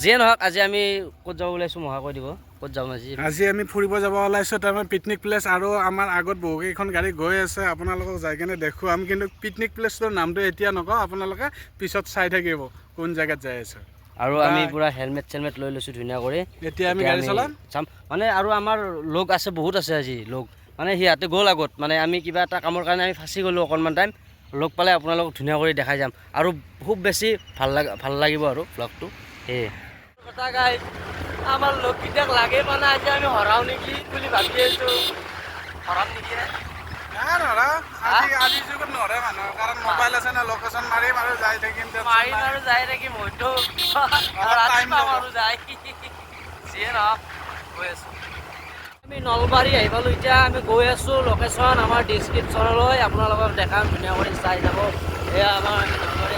যিয়ে নহওক আজি আমি ক'ত যাব ওলাইছোঁ মহা কৈ দিব ক'ত যাম আজি আমি ফুৰিব যাব ওলাইছোঁ তাৰমানে পিকনিক প্লেচ আৰু আমাৰ আগত বহুকেইখন গাড়ী গৈ আছে আপোনালোকক যাই কিনে দেখোঁ আমি কিন্তু পিকনিক প্লেচটোৰ নামটো এতিয়া নকওঁ আপোনালোকে পিছত চাই থাকিব কোন জেগাত যাই আছে আৰু আমি পুৰা হেলমেট লৈ লৈছোঁ ধুনীয়া কৰি এতিয়া আমি গাড়ী চলাম চাম মানে আৰু আমাৰ লগ আছে বহুত আছে আজি লগ মানে সিহঁতে গ'ল আগত মানে আমি কিবা এটা কামৰ কাৰণে আমি ফাঁচি গ'লোঁ অকণমান টাইম লগ পালে আপোনালোকক ধুনীয়া কৰি দেখাই যাম আৰু খুব বেছি ভাল লাগিব আৰু ব্লগটো সেয়ে কথা গাই আমাৰ লগকেইটাক লাগে মানে আজি আমি হৰাও নেকি বুলি ভাবি আছোঁ হৰাম নেকি আজি যুগত নৰে মানুহ কাৰণ মোবাইল আছে না লোকেশ্যন মাৰিম আৰু যাই থাকিম হয়তো আৰু যাই যিয়ে নহওক গৈ আছোঁ আমি নলবাৰী আহি পালোঁ এতিয়া আমি গৈ আছোঁ লোকেশ্যন আমাৰ ডিছক্ৰিপশ্যনলৈ আপোনালোকক দেখাম ধুনীয়া কৰি চাই যাব এয়া আমাৰ আমি নলবাৰী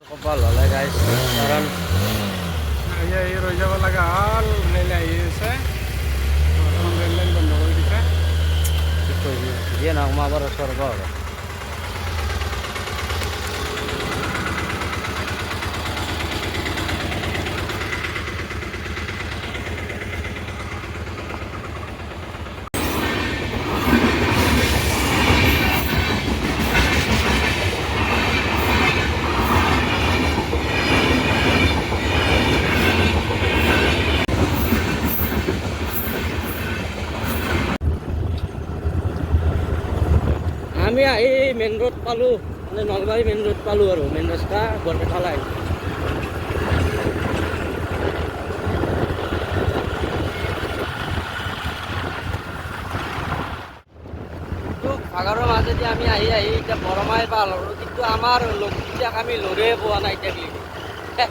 কপাল হ'লে গাইছ কাৰণ ৰৈ যাব লগা হ'ল ৰেল আহি আছে ৰেল লাইন বন্ধ কৰি দিছে যিয়ে নহওক মই আবাৰ ওচৰৰ পৰা হ'ব আমি আহি মেইন ৰোড পালোঁ মানে নলবাৰী মেইন ৰোড পালোঁ আৰু মেইন ৰাস্তা বৰপেটালৈ ভাগৰৰ মাজেদি আমি আহি এতিয়া বৰমাই পাল আৰু কিন্তু আমাৰ লগকেইটাক আমি লগে পোৱা নাই এতিয়ালৈকে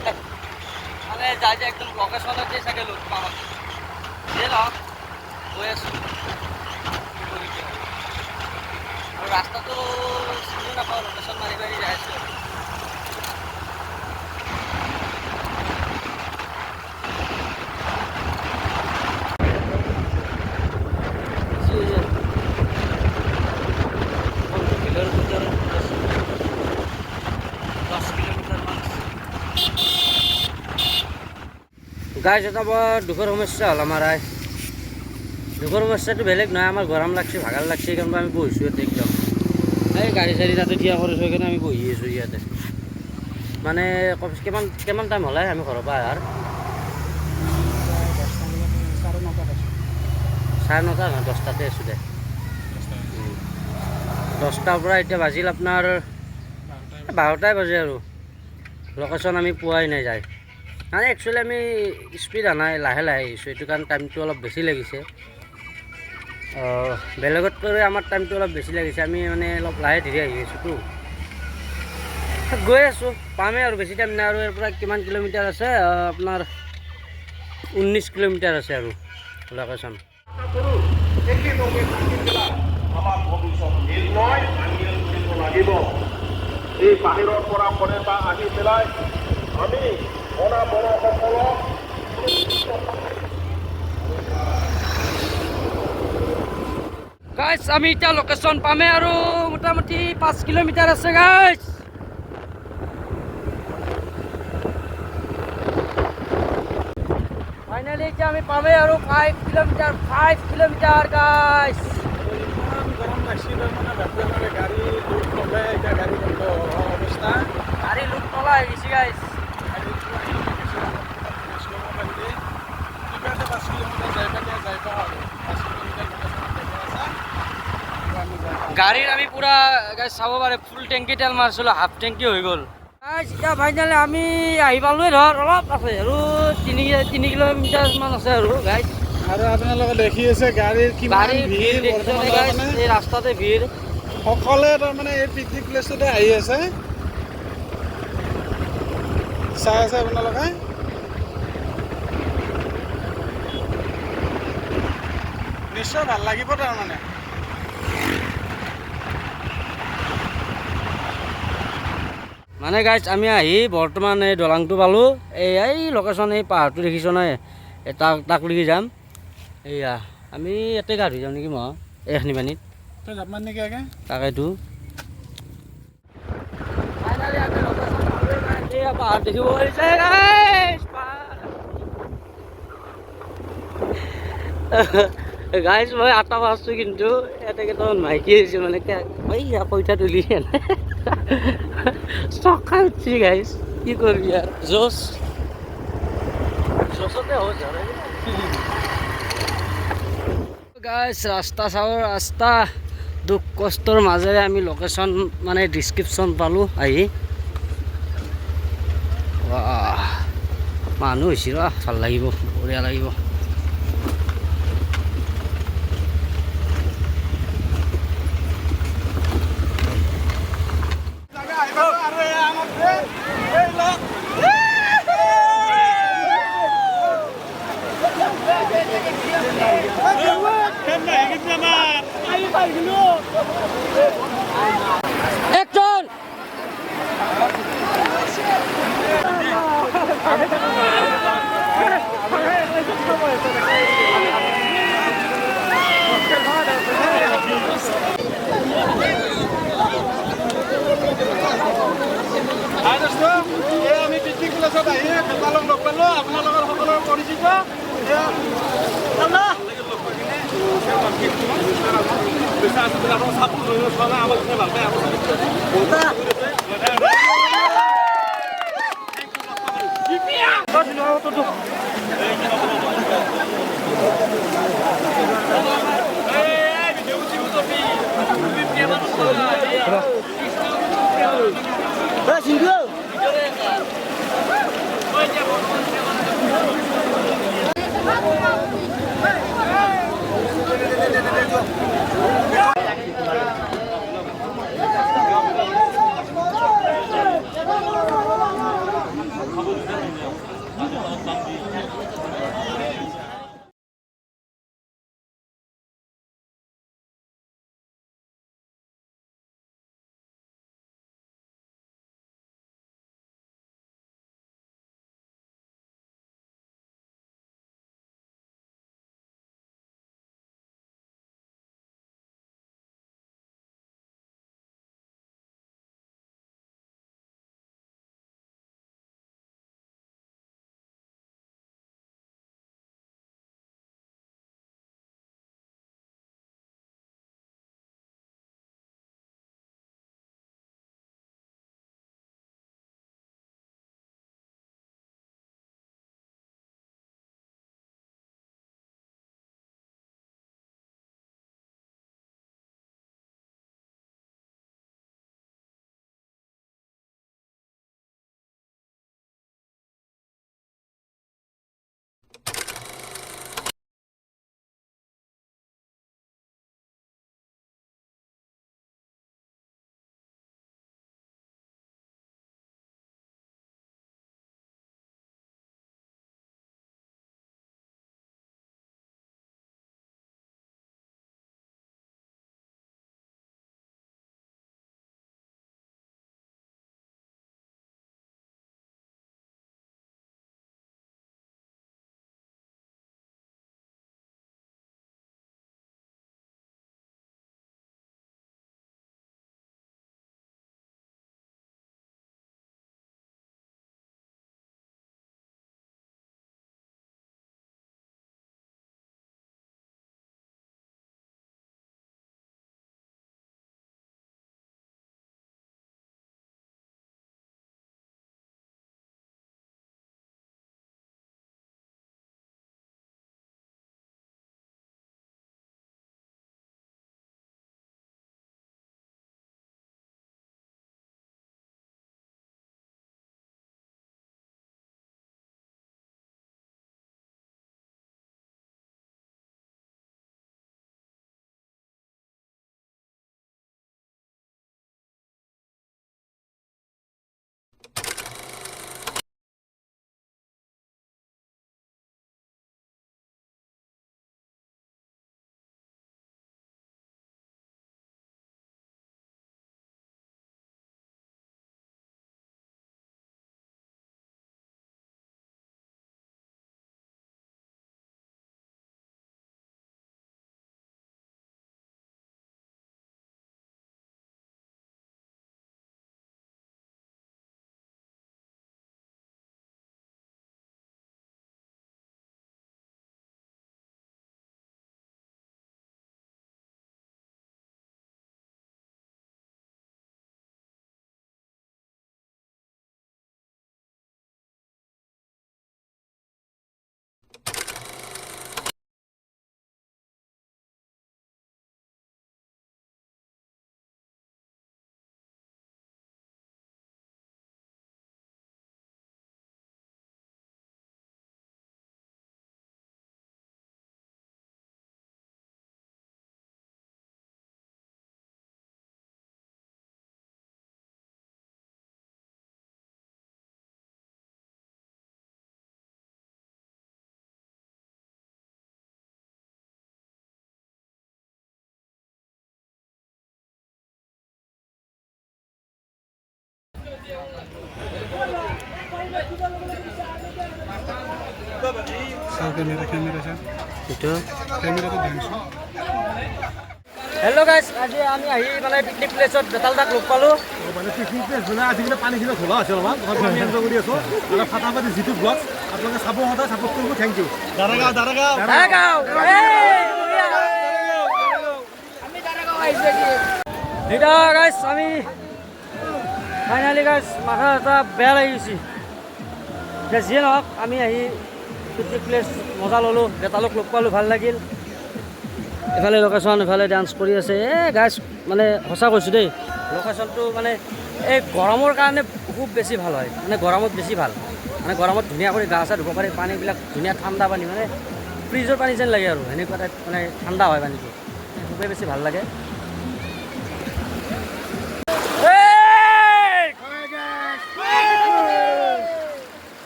মানে যাই যে একদম লোকেশ্যনতে চাগে লগ পাম যিয়ে নহওক গৈ আছোঁ আৰু ৰাস্তাটো চিনি নাপাওঁ লোকেশ্যন মাৰি যাই আছোঁ গাইজ এটা বৰ দুখৰ সমস্যা হ'ল আমাৰ দুখৰ সমস্যাটো বেলেগ নহয় আমাৰ গৰম লাগছে ভাগাৰ লাগছে সেইকাৰণে আমি বহিছোঁ ইয়াতে একদম এই গাড়ী চাড়ী তাতে থিয়া কৰিছোঁ সেইকাৰণে আমি বহি আছোঁ ইয়াতে মানে কিমান টাইম হ'লে আমি ঘৰৰ পৰা অহাৰ 9:30 নহয় 10টাতে আছোঁ দে 10টাৰ পৰা এতিয়া বাজিল আপোনাৰ 12টাই বাজে আৰু লোকেশ্যন আমি পোৱাই নাই যায় মানে একচুৱেলি আমি স্পীড আনাই লাহে আহিছোঁ এইটো কাৰণে টাইমটো অলপ বেছি লাগিছে বেলেগতকৈ আমাৰ টাইমটো অলপ বেছি লাগিছে আমি মানে অলপ লাহে ধীৰে আহি আছোঁতো গৈ আছোঁ পামেই আৰু বেছি টাইম নাই আৰু ইয়াৰ পৰা কিমান কিলোমিটাৰ আছে আপোনাৰ 19 কিলোমিটাৰ আছে আৰু লোকেশ্যন এই বাহিৰৰ পৰা কৰে বা আহি পেলাই আমি অনাবৰসকলক গাইজ আমি এতিয়া লোকেশ্যন পামেই আৰু মোটামুটি 5 কিলোমিটাৰ আছে গাইজ ফাইনেলি এতিয়া আমি পামেই আৰু 5 কিলোমিটাৰ গাইজ গৰম লাগছি তাৰমানে গাড়ী লুট নলয় এতিয়া গাড়ী বন্ধ অৱস্থা গাড়ী লুট নলা হৈ গৈছে গাইজ গাড়ীৰ আমি পুৰা গাইজ চাব পাৰে ফুল টেংকি তেল মাৰিছিলোঁ হাফ টেংকি হৈ গ'ল এতিয়া ফাইনেলি আমি আহি পালোঁৱে ধৰ অলপ আছে আৰু 3 কিলোমিটাৰ মান আছে আৰু গাইজ আৰু আপোনালোকে দেখি আছে গাড়ীৰ কিমান ভিৰ এই ৰাস্তাতে ভিৰ সকলোৱে তাৰমানে এই পিকনিক প্লেচটোতে আহি আছে চাই আছে আপোনালোকে নিশ্চয় ভাল লাগিব তাৰমানে মানে গাইজ আমি আহি বৰ্তমান এই দলংটো পালোঁ এই লোকেশ্যন এই পাহাৰটো দেখিছোঁ নহয় তাক লৈকে যাম এইয়া আমি ইয়াতে গা ধুই যাওঁ নেকি মই এইখিনি পানীত নেকি আগে তাকেতো পাহাৰ দেখিব পাৰিছে গাইছ গাইছ মই আটা পাৰছোঁ কিন্তু ইয়াতে কেইটামান মাইকী হৈছে মানে পইচা তুলি এনে চকা উঠছি গাইছ কি কৰিবি আৰু জোচ জোচতে হৈ যায় গাইছ ৰাস্তা চাওঁ ৰাস্তা দুখ কষ্টৰ মাজেৰে আমি লোকেশ্যন মানে ডিছক্ৰিপশ্যন পালোঁ আহি মানুহ হৈছে ৰ ভাল লাগিব বঢ়িয়া লাগিব একজন আমি পিকনিক প্লেচত আহি আপোনালোক লগ পালোঁ আপোনালোকৰ সকলোৰে পৰিচিত চাওঁ কেমেৰা চাওঁ এইটো কেমেৰাটো ধাংছোঁ হেল্ল' গাইছ, আজি আমি আহি মানে পিকনিক প্লেচত বেতাল দাক লগ পালোঁ। মানে পিকনিক প্লেচ মানে আজিকালি পানীখিনি খোলা হৈছে অলপমান তথাপিও আমি এনজয় কৰি আছোঁ আৰু ফাটাফাটি যিটো ব্লগ আপোনালোকে চাব সদায় ছাপোৰ্ট কৰিব থেংক ইউ দাৰাগাঁও দাৰাগাঁও এতিয়া গাইছ আমি ফাইনেলি গাইছ মাথা এটা বেয়া লাগি গৈছে। এতিয়া যিয়ে নহওক আমি আহি পিকনিক প্লেচ মজা ল'লোঁ, বেতালক লগ পালোঁ, ভাল লাগিল। এফালে লোকেশ্যন, এফালে ডান্স কৰি আছে। গাইছ মানে সঁচা কৈছোঁ দেই, লোকেশ্যনটো মানে এই গৰমৰ কাৰণে খুব বেছি ভাল হয়, মানে গৰমত বেছি ভাল, মানে গৰমত ধুনীয়া কৰি গা চা ধুব পাৰি, পানীবিলাক ধুনীয়া ঠাণ্ডা পানী, মানে ফ্ৰিজৰ পানী যেন লাগে আৰু সেনেকুৱা টাইপ, মানে ঠাণ্ডা হয় পানীটো, খুবেই বেছি ভাল লাগে।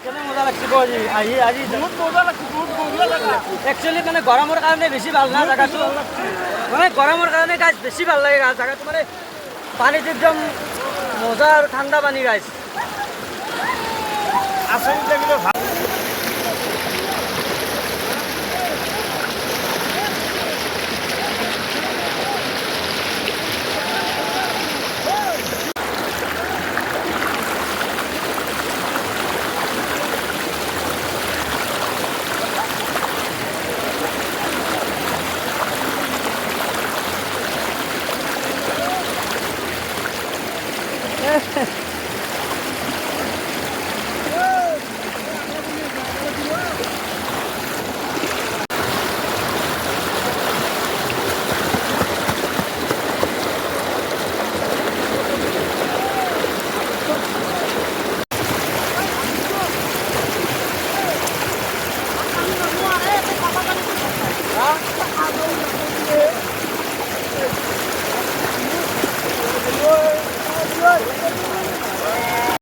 কেনে মজা লাগছে আজি আজি বহুত মজা লাগছে, একচুৱেলি মানে গৰমৰ কাৰণে বেছি ভাল না জেগাটো, মানে গৰমৰ কাৰণে গাইছ বেছি ভাল লাগে জেগাটো, মানে পানীটো একদম মজা আৰু ঠাণ্ডা পানী গাইছ। আচলতে